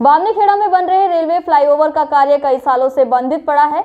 बामनीखेड़ा में बन रहे रेलवे फ्लाईओवर का कार्य कई सालों से बाधित पड़ा है।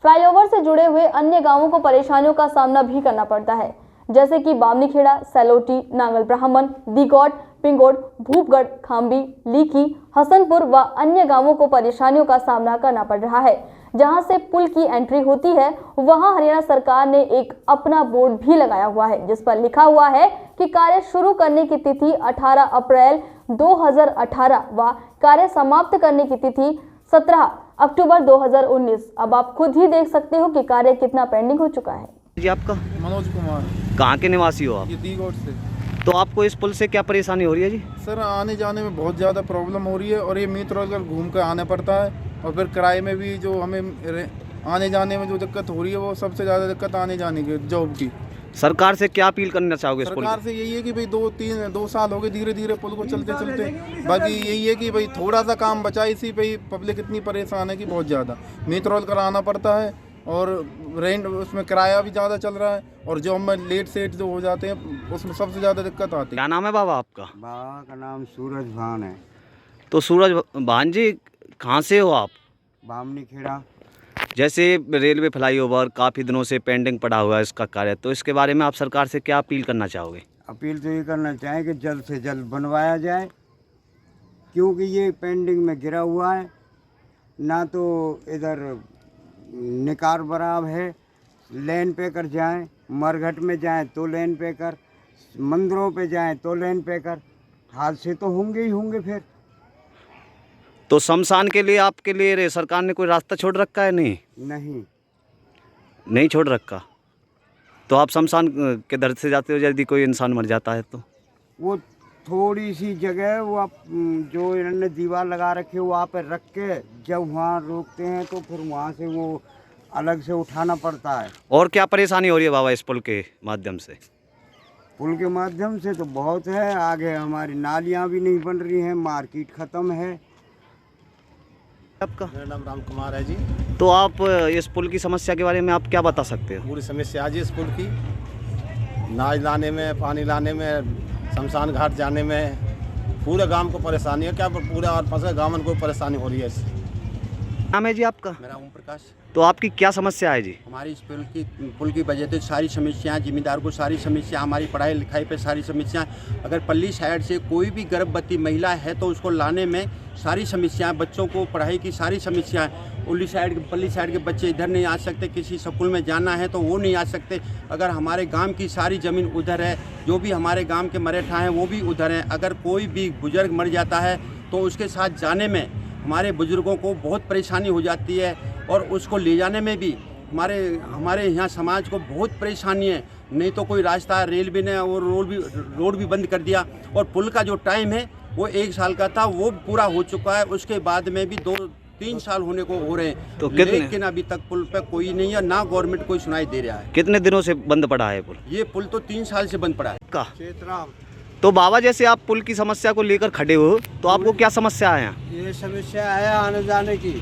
फ्लाईओवर से जुड़े हुए अन्य गांवों को परेशानियों का सामना भी करना पड़ता है, जैसे कि बामनीखेड़ा, सैलोटी, नांगल ब्राह्मण, दीगौट, पिंगोट, भूपगढ़, खाम्बी, लीकी, हसनपुर व अन्य गांवों को परेशानियों का सामना करना पड़ रहा है। जहां से पुल की एंट्री होती है वहां हरियाणा सरकार ने एक अपना बोर्ड भी लगाया हुआ है, जिस पर लिखा हुआ है कि कार्य शुरू करने की तिथि 18 अप्रैल 2018 व कार्य समाप्त करने की तिथि 17 अक्टूबर 2019। अब आप खुद ही देख सकते हो कि कार्य कितना पेंडिंग हो चुका है। जी, आपका मनोज कुमार। कहाँ के निवासी हो आप? ये दीगौट से। तो आपको इस पुल से क्या परेशानी हो रही है जी? सर, आने जाने में बहुत ज़्यादा प्रॉब्लम हो रही है और ये मित्रगढ़ घूम कर आना पड़ता है और फिर किराए में भी जो हमें आने जाने में जो दिक्कत हो रही है वो सबसे ज़्यादा दिक्कत आने जाने की जॉब की। सरकार से क्या अपील करना चाहोगे इस पुल सरकार से यही है कि भाई 2 साल हो गए धीरे धीरे पुल को चलते चलते। बाकी यही है कि भाई थोड़ा सा काम बचा, इसी पे पब्लिक इतनी परेशान है कि बहुत ज़्यादा मित्रगढ़ कर आना पड़ता है और रेंट उसमें किराया भी ज़्यादा चल रहा है और जॉब में लेट सेट जो हो जाते हैं उसमें सबसे ज़्यादा दिक्कत आती है। क्या नाम है बाबा आपका? बाबा का नाम सूरज भान है। तो सूरज भान जी, कहाँ से हो आप? बामनीखेड़ा। जैसे रेलवे फ्लाईओवर काफ़ी दिनों से पेंडिंग पड़ा हुआ है इसका कार्य, तो इसके बारे में आप सरकार से क्या अपील करना चाहोगे? अपील तो ये करना चाहें कि जल्द से जल्द बनवाया जाए, क्योंकि ये पेंडिंग में गिरा हुआ है। ना तो इधर निकार बराब है, लेन पे कर जाएं, मरघट में जाएं तो लेन पे कर, मंदिरों पे जाएं तो लेन पे कर, हादसे तो होंगे ही होंगे। फिर तो शमशान के लिए आपके लिए सरकार ने कोई रास्ता छोड़ रखा है? नहीं छोड़ रखा। तो आप शमशान के दर से जाते हो यदि कोई इंसान मर जाता है तो? वो थोड़ी सी जगह वो आप जो इन्होंने दीवार लगा रखी है वहाँ पर रख के जब वहाँ रोकते हैं तो फिर वहाँ से वो अलग से उठाना पड़ता है। और क्या परेशानी हो रही है बाबा इस पुल के माध्यम से? पुल के माध्यम से तो बहुत है। आगे हमारी नालियाँ भी नहीं बन रही हैं, मार्केट ख़त्म है। आपका? मेरा नाम राम कुमार है जी। तो आप इस पुल की समस्या के बारे में आप क्या बता सकते हो? पूरी समस्या आज इस पुल की, नाज लाने में, पानी लाने में, शमशान घाट जाने में पूरे गांव को परेशानी है। क्या पूरा और फंसे गांव में कोई परेशानी हो रही है इससे। नाम है जी आपका? मेरा ओम प्रकाश। तो आपकी क्या समस्या है जी? हमारी इस पुल की वजह से सारी समस्याएं, जिम्मेदार को सारी समस्या, हमारी पढ़ाई लिखाई पे सारी समस्याएं। अगर पल्ली साइड से कोई भी गर्भवती महिला है तो उसको लाने में सारी समस्याएं, बच्चों को पढ़ाई की सारी समस्याएं। पल्ली साइड के बच्चे इधर नहीं आ सकते, किसी स्कूल में जाना है तो वो नहीं आ सकते। अगर हमारे गांव की सारी ज़मीन उधर है, जो भी हमारे गांव के मरेठा हैं वो भी उधर हैं। अगर कोई भी बुजुर्ग मर जाता है तो उसके साथ जाने में हमारे बुजुर्गों को बहुत परेशानी हो जाती है और उसको ले जाने में भी हमारे यहाँ समाज को बहुत परेशानी है। नहीं तो कोई रास्ता, रेलवे ने और रोड भी बंद कर दिया और पुल का जो टाइम है वो 1 साल का था, वो पूरा हो चुका है। उसके बाद में भी 2-3 साल होने को हो रहे हैं तो लेकिन अभी तक पुल पे कोई नहीं है, ना गवर्नमेंट कोई सुनाई दे रहा है। कितने दिनों से बंद पड़ा है पुल? ये पुल तो 3 साल से बंद पड़ा है। का तो बाबा, जैसे आप पुल की समस्या को लेकर खड़े हो तो आपको क्या समस्या है? ये समस्या है आने जाने की।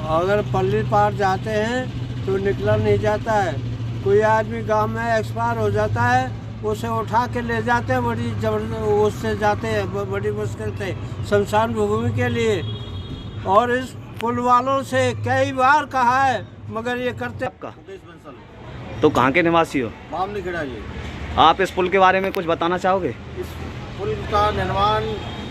अगर पल्ली पार जाते हैं तो निकला नहीं जाता है। कोई आदमी गांव में एक्सपायर हो जाता है, उसे उठा के ले जाते हैं, बड़ी जबरदस्त उससे जाते हैं बड़ी मुश्किल से शमशान भूमि के लिए। और इस पुल वालों से कई बार कहा है मगर ये करते। आपका? तो कहाँ के निवासी हो? बामनीखेड़ा जी। आप इस पुल के बारे में कुछ बताना चाहोगे? इस पुल का निर्माण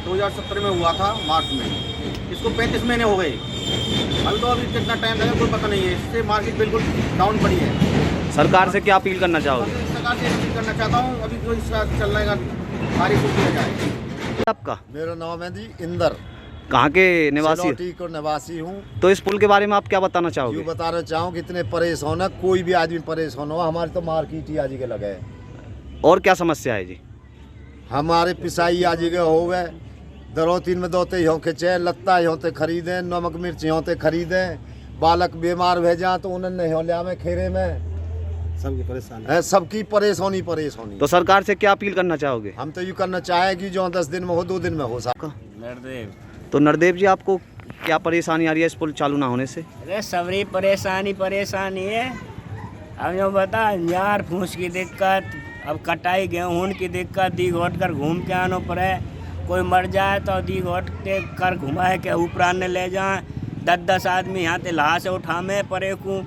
2017 में हुआ था, मार्च में। इसको 35 महीने हो गए। अभी तो अभी कितना टाइम लगेगा कोई पता नहीं है। इससे मार्केट बिल्कुल डाउन पड़ी है। सरकार से क्या अपील करना चाहोगे? सरकार से अपील करना चाहता हूँ अभी जो इसका चलने का बारिश किया जाए। आपका? मेरा नाम है जी इंदर। कहाँ के निवासी? सैलोटी को निवासी हूँ। तो इस पुल के बारे में आप क्या बताना चाहोगे? यूँ बताना चाहूँ कि इतने परेशान है, कोई भी आदमी परेशान हो, हमारे तो मार्केट ही आज के लगे है। और क्या समस्या है जी? हमारे पिसाई आज के हो गए, दरो 3 में दोते हों खिंचे, लत्ता होते खरीदें, नमक मिर्च होते खरीदें, बालक बीमार भे जाए तो उन्हें नहीं हो लिया में खेरे में सबकी परेशानी है। सबकी परेशानी। तो सरकार से क्या अपील करना चाहोगे? हम तो ये करना चाहेगी जो 10 दिन में हो, 2 दिन में हो सकता। नरदेव। तो नरदेव जी, आपको क्या परेशानी आ रही है इस पुल चालू ना होने से? अरे सबरी परेशानी है। अब जो बता, यार फूस की दिक्कत, अब कटाई गेहूँ की दिक्कत, दी घोट कर घूम के आना पड़े। कोई मर जाए तो दी घोट के कर घुमाए के ऊपर ने ले जाए 10-10 आदमी यहाँ ते लाश से उठामे परे को।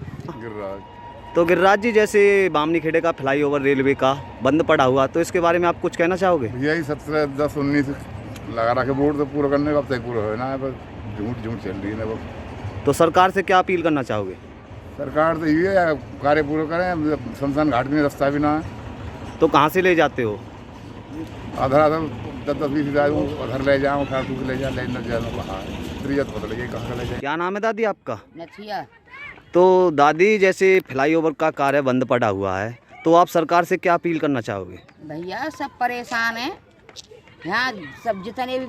तो गिरिराज जी, जैसे बामनी खेड़े का फ्लाईओवर रेलवे का बंद पड़ा हुआ, तो इसके बारे में आप कुछ कहना चाहोगे? यही 17, 10, 19 लगा रखे बोर्ड तो पूरा करने का, अब तक पूरा होना है, बस झूठ चल रही है बस। तो सरकार से क्या अपील करना चाहोगे? सरकार तो ये कार्य पूरा करें, शमशान घाट में रास्ता भी ना है। तो कहाँ से ले जाते हो? आधा 10-20 उधर ले जाऊँ, उठा टूक ले जाए, ले न जाए बाहर त्रियत बदल गई, कहाँ ले जाए। क्या नाम है दादी आपका? नथिया। तो दादी, जैसे फ्लाईओवर का कार्य बंद पड़ा हुआ है, तो आप सरकार से क्या अपील करना चाहोगे? भैया सब परेशान हैं, यहाँ सब जितने भी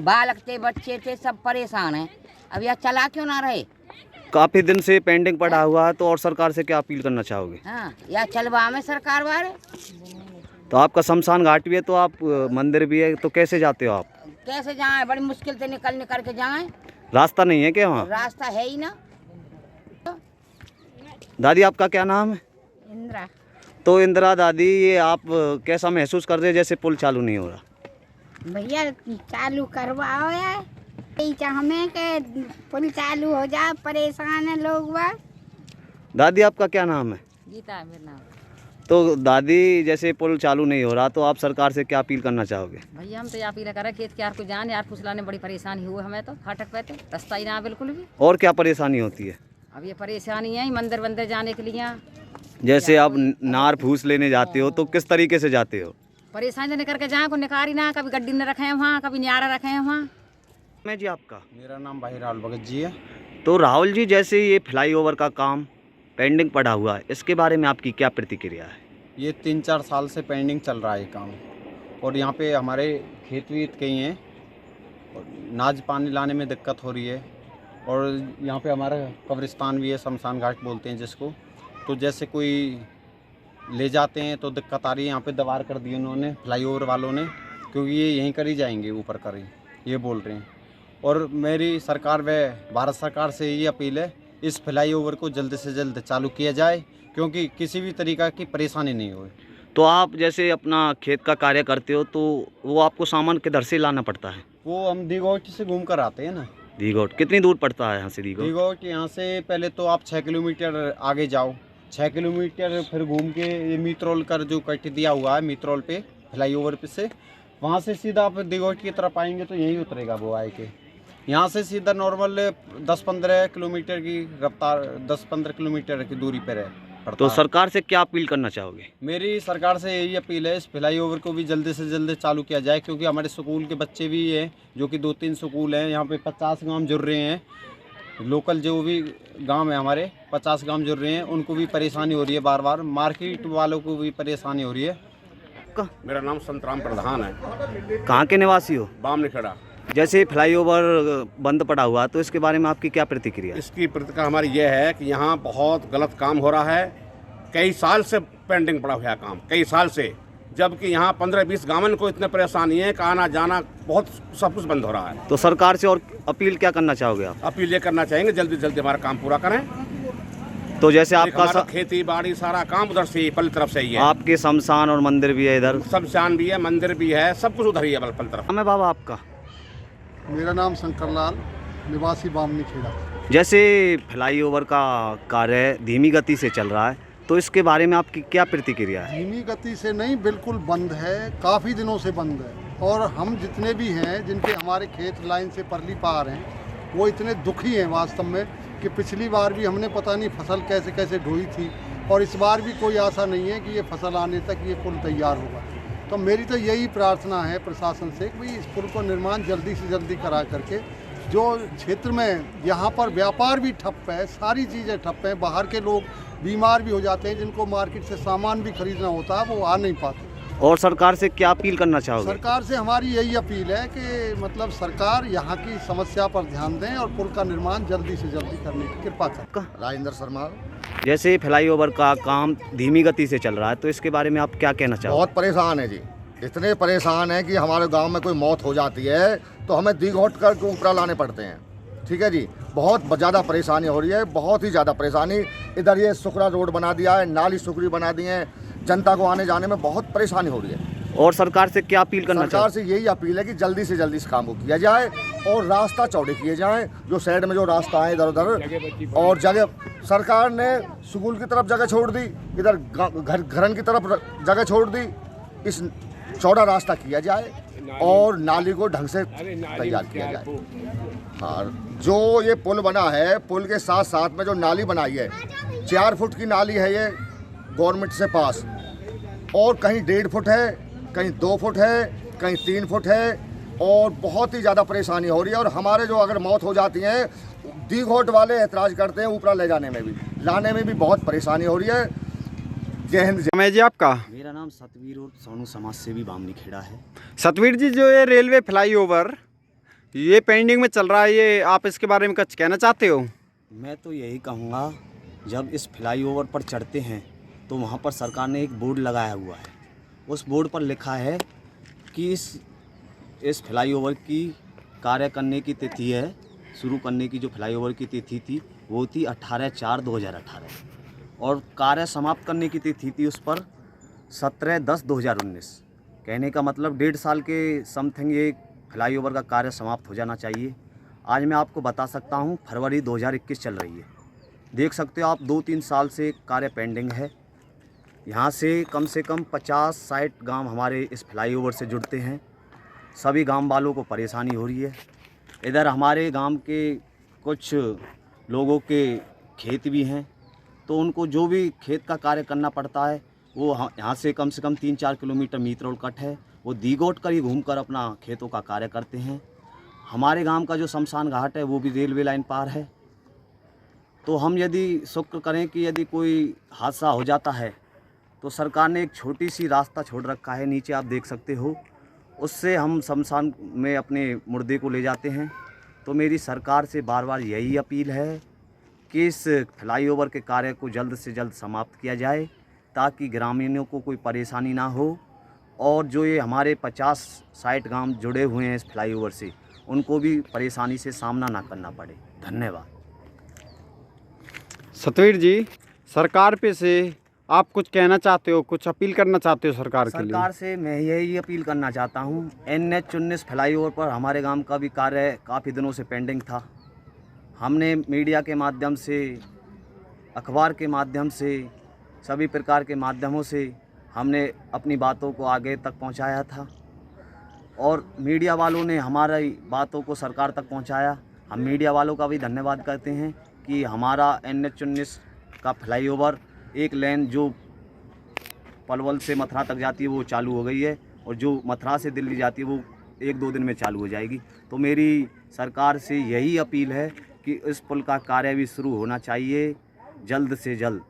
बालक थे, बच्चे थे, सब परेशान हैं। अब यह चला क्यों ना रहे? काफ़ी दिन से पेंडिंग पड़ा हुआ है, तो और सरकार से क्या अपील करना चाहोगे? हाँ, या चलवा में सरकार वाले। तो आपका शमशान घाट भी है, तो आप मंदिर भी है, तो कैसे जाते हो आप? कैसे जाएं? बड़ी मुश्किल से निकल के जाएं। रास्ता नहीं है क्या वहाँ? रास्ता है ही ना। दादी, आपका क्या नाम है? इंदिरा। तो इंदिरा दादी, ये आप कैसा महसूस कर रहे हैं जैसे पुल चालू नहीं हो रहा? भैया चालू करवाओ यार, यही हमें के पुल चालू हो जाए, परेशान है लोग बाग। दादी, आपका क्या नाम है? गीता है मेरा नाम। तो दादी, जैसे पुल चालू नहीं हो रहा, तो आप सरकार से क्या अपील करना चाहोगे? भैया हम तो यहाँ अपील करें, खेत के यार को जान, यार फुसलाने बड़ी परेशानी हुई हमें तो, फाटक पे तो रास्ता ही ना बिल्कुल भी। और क्या परेशानी होती है? अब ये परेशानी है मंदिर वंदिर जाने के लिए। जैसे आप नार फूस लेने जाते हो, तो किस तरीके से जाते हो? परेशानी निकल के जहाँ को निकारी ना, कभी गड्डी न रखे हैं वहाँ, कभी न्यारा रखे हैं वहाँ। मैं जी, आपका? मेरा नाम भाई राहुल भगत जी है। तो राहुल जी, जैसे ये फ्लाईओवर का काम पेंडिंग पड़ा हुआ है, इसके बारे में आपकी क्या प्रतिक्रिया है? ये 3-4 साल से पेंडिंग चल रहा है ये काम, और यहाँ पे हमारे खेत वीत कई हैं, और नाज पानी लाने में दिक्कत हो रही है, और यहाँ पे हमारा कब्रिस्तान भी है, शमशान घाट बोलते हैं जिसको। तो जैसे कोई ले जाते हैं तो दिक्कत आ रही है। यहाँ पे दीवार कर दी उन्होंने, फ्लाईओवर वालों ने, क्योंकि ये यहीं कर ही जाएंगे, ऊपर कर ही ये बोल रहे हैं। और मेरी सरकार व भारत सरकार से ये अपील है, इस फ्लाईओवर को जल्द से जल्द चालू किया जाए, क्योंकि किसी भी तरीक़ा की परेशानी नहीं हो। तो आप जैसे अपना खेत का कार्य करते हो, तो वो आपको सामान किधर से लाना पड़ता है? वो हम दीघोट से घूम कर आते हैं ना। दीघोट कितनी दूर पड़ता है यहाँ से? दीघोट यहाँ से पहले तो आप 6 किलोमीटर आगे जाओ, 6 किलोमीटर फिर घूम के ये मित्रोल कर जो कट दिया हुआ है, मित्रोल पे फ्लाईओवर पे से वहाँ से सीधा आप दीघोट की तरफ आएंगे तो यहीं उतरेगा वो आए के। यहाँ से सीधा नॉर्मल 10-15 किलोमीटर की रफ्तार, 10-15 किलोमीटर की दूरी पर है। तो सरकार से क्या अपील करना चाहोगे? मेरी सरकार से यही अपील है, इस फ्लाईओवर को भी जल्दी से जल्दी चालू किया जाए, क्योंकि हमारे स्कूल के बच्चे भी हैं, जो कि 2-3 स्कूल हैं यहाँ पे, 50 गांव जुड़ रहे हैं। लोकल जो भी गांव है हमारे 50 गांव जुड़ रहे हैं, उनको भी परेशानी हो रही है, बार बार मार्केट वालों को भी परेशानी हो रही है। मेरा नाम संतराम प्रधान है। कहाँ के निवासी हो? बामनी खेड़ा। जैसे फ्लाईओवर बंद पड़ा हुआ, तो इसके बारे में आपकी क्या प्रतिक्रिया? इसकी प्रतिक्रिया हमारी ये है कि यहाँ बहुत गलत काम हो रहा है। कई साल से पेंडिंग पड़ा हुआ काम, कई साल से, जबकि यहाँ 15-20 गांवन को इतने परेशानी है कि आना जाना बहुत सब कुछ बंद हो रहा है। तो सरकार से और अपील क्या करना चाहोगे आप? अपील ये करना चाहेंगे जल्दी जल्दी हमारा काम पूरा करें। तो जैसे आपका खेती बाड़ी सारा काम उधर से पल तरफ से ही है। आपके शमशान और मंदिर भी है इधर? शमशान भी है, मंदिर भी है, सब कुछ उधर ही है पल तरफ। मैं बाबा, आपका? मेरा नाम शंकरलाल, निवासी बामनी खेड़ा। जैसे फ्लाईओवर का कार्य धीमी गति से चल रहा है, तो इसके बारे में आपकी क्या प्रतिक्रिया है? धीमी गति से नहीं, बिल्कुल बंद है, काफ़ी दिनों से बंद है। और हम जितने भी हैं, जिनके हमारे खेत लाइन से परली पार हैं, वो इतने दुखी हैं वास्तव में कि पिछली बार भी हमने पता नहीं फसल कैसे कैसे ढोई थी, और इस बार भी कोई आशा नहीं है कि ये फसल आने तक ये पुल तैयार होगा। तो मेरी तो यही प्रार्थना है प्रशासन से कि भाई इस पुल को निर्माण जल्दी से जल्दी करा करके, जो क्षेत्र में यहाँ पर व्यापार भी ठप है, सारी चीज़ें ठप हैं, बाहर के लोग बीमार भी हो जाते हैं, जिनको मार्केट से सामान भी खरीदना होता है, वो आ नहीं पाते। और सरकार से क्या अपील करना चाहोगे? सरकार से हमारी यही अपील है कि मतलब सरकार यहाँ की समस्या पर ध्यान दें और पुल का निर्माण जल्दी से जल्दी करने की कृपा करें। राजेंद्र शर्मा। जैसे फ्लाईओवर का काम धीमी गति से चल रहा है, तो इसके बारे में आप क्या कहना चाहोगे? बहुत परेशान है जी, इतने परेशान है कि हमारे गांव में कोई मौत हो जाती है तो हमें दीघोट कर ऊपर लाने पड़ते हैं। ठीक है जी, बहुत ज़्यादा परेशानी हो रही है, बहुत ही ज़्यादा परेशानी। इधर ये सुकरा रोड बना दिया है, नाली सुकरी बना दी है, जनता को आने जाने में बहुत परेशानी हो रही है। और सरकार से क्या अपील करना सरकार से यही अपील है कि जल्दी से जल्दी इस काम को किया जाए और रास्ता चौड़े किए जाएं। जो साइड में जो रास्ता है इधर उधर, और जगह सरकार ने स्कूल की तरफ जगह छोड़ दी, इधर घरन की तरफ जगह छोड़ दी। इस चौड़ा रास्ता किया जाए और नाली को ढंग से तैयार किया जाए। हाँ, जो ये पुल बना है, पुल के साथ साथ में जो नाली बनाई है, 4 फुट की नाली है ये गवर्नमेंट से पास, और कहीं 1.5 फुट है, कहीं 2 फुट है, कहीं 3 फुट है, और बहुत ही ज़्यादा परेशानी हो रही है। और हमारे जो अगर मौत हो जाती है, दीघोट वाले ऐतराज़ करते हैं ऊपर ले जाने में भी, लाने में भी बहुत परेशानी हो रही है। जय हिंद। जय जी। आपका? मेरा नाम सतवीर और सोनू समाज सेवी बामनी खेड़ा है। सतवीर जी, जो ये रेलवे फ्लाईओवर ये पेंडिंग में चल रहा है, ये आप इसके बारे में कुछ कहना चाहते हो? मैं तो यही कहूँगा, जब इस फ्लाईओवर पर चढ़ते हैं तो वहाँ पर सरकार ने एक बोर्ड लगाया हुआ है। उस बोर्ड पर लिखा है कि इस फ्लाईओवर की कार्य करने की तिथि है, शुरू करने की जो फ्लाईओवर की तिथि थी वो थी 18/4/2018, और कार्य समाप्त करने की तिथि थी उस पर 17/10/2019। कहने का मतलब 1.5 साल के समथिंग ये फ्लाईओवर का कार्य समाप्त हो जाना चाहिए। आज मैं आपको बता सकता हूँ, फरवरी 2021 चल रही है। देख सकते हो आप, 2-3 साल से कार्य पेंडिंग है। यहाँ से कम 50-60 गांव हमारे इस फ्लाईओवर से जुड़ते हैं। सभी गांव वालों को परेशानी हो रही है। इधर हमारे गांव के कुछ लोगों के खेत भी हैं, तो उनको जो भी खेत का कार्य करना पड़ता है वो यहाँ से कम 3-4 किलोमीटर मीतरौल कट है, वो दीघोट कर ही घूमकर अपना खेतों का कार्य करते हैं। हमारे गांव का जो शमशान घाट है वो भी रेलवे लाइन पार है। तो हम यदि शुक्र करें कि यदि कोई हादसा हो जाता है तो सरकार ने एक छोटी सी रास्ता छोड़ रखा है, नीचे आप देख सकते हो, उससे हम शमशान में अपने मुर्दे को ले जाते हैं। तो मेरी सरकार से बार बार यही अपील है कि इस फ्लाईओवर के कार्य को जल्द से जल्द समाप्त किया जाए, ताकि ग्रामीणों को कोई परेशानी ना हो, और जो ये हमारे 50-60 गांव जुड़े हुए हैं इस फ्लाईओवर से, उनको भी परेशानी से सामना ना करना पड़े। धन्यवाद। सतवीर जी, सरकार पे से आप कुछ कहना चाहते हो, कुछ अपील करना चाहते हो सरकार के लिए? सरकार से मैं यही अपील करना चाहता हूँ, NH-19 फ्लाईओवर पर हमारे गांव का भी कार्य काफ़ी दिनों से पेंडिंग था। हमने मीडिया के माध्यम से, अखबार के माध्यम से, सभी प्रकार के माध्यमों से हमने अपनी बातों को आगे तक पहुंचाया था, और मीडिया वालों ने हमारी बातों को सरकार तक पहुंचाया। हम मीडिया वालों का भी धन्यवाद करते हैं कि हमारा NH-19 का फ्लाईओवर एक लेन जो पलवल से मथुरा तक जाती है वो चालू हो गई है, और जो मथुरा से दिल्ली जाती है वो 1-2 दिन में चालू हो जाएगी। तो मेरी सरकार से यही अपील है कि इस पुल का कार्य भी शुरू होना चाहिए जल्द से जल्द।